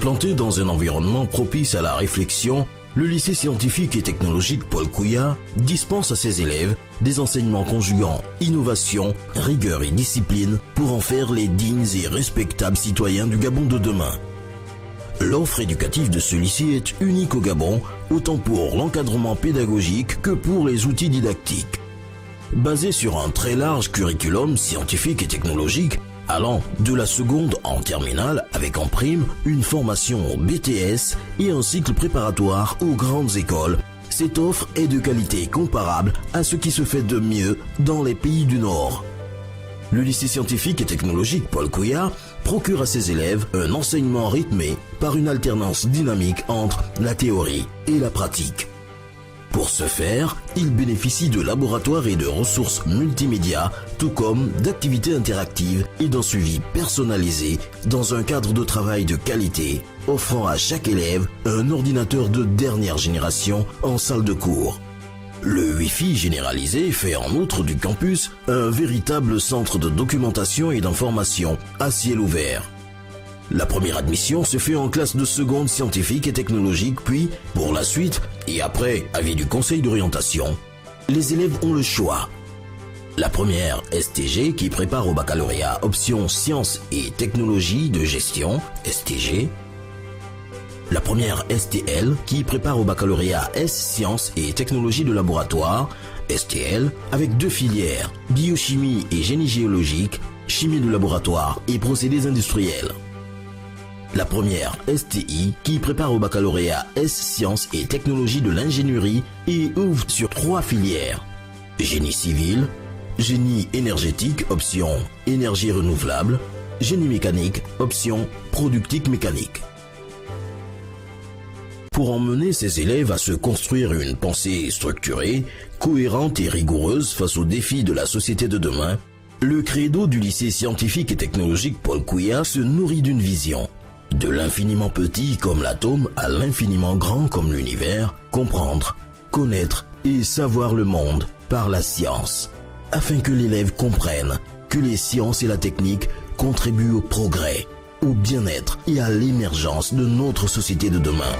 Implanté dans un environnement propice à la réflexion, le lycée scientifique et technologique Paul Couillard dispense à ses élèves des enseignements conjuguant innovation, rigueur et discipline pour en faire les dignes et respectables citoyens du Gabon de demain. L'offre éducative de ce lycée est unique au Gabon, autant pour l'encadrement pédagogique que pour les outils didactiques. Basé sur un très large curriculum scientifique et technologique, allant de la seconde en terminale avec en prime une formation au BTS et un cycle préparatoire aux grandes écoles, cette offre est de qualité comparable à ce qui se fait de mieux dans les pays du Nord. Le lycée scientifique et technologique Paul Couillard procure à ses élèves un enseignement rythmé par une alternance dynamique entre la théorie et la pratique. Pour ce faire, il bénéficie de laboratoires et de ressources multimédia, tout comme d'activités interactives et d'un suivi personnalisé dans un cadre de travail de qualité, offrant à chaque élève un ordinateur de dernière génération en salle de cours. Le Wi-Fi généralisé fait en outre du campus un véritable centre de documentation et d'information à ciel ouvert. La première admission se fait en classe de seconde scientifique et technologique, puis, pour la suite, et après avis du conseil d'orientation, les élèves ont le choix. La première STG qui prépare au baccalauréat option sciences et technologies de gestion, STG. La première STL qui prépare au baccalauréat S sciences et technologies de laboratoire, STL, avec 2 filières, biochimie et génie géologique, chimie de laboratoire et procédés industriels. La première STI qui prépare au baccalauréat S sciences et technologies de l'ingénierie et ouvre sur 3 filières. Génie civil, génie énergétique option énergie renouvelable, génie mécanique option productique mécanique. Pour emmener ses élèves à se construire une pensée structurée, cohérente et rigoureuse face aux défis de la société de demain, le credo du lycée scientifique et technologique Paul Couillard se nourrit d'une vision. De l'infiniment petit comme l'atome à l'infiniment grand comme l'univers, comprendre, connaître et savoir le monde par la science, afin que l'élève comprenne que les sciences et la technique contribuent au progrès, au bien-être et à l'émergence de notre société de demain.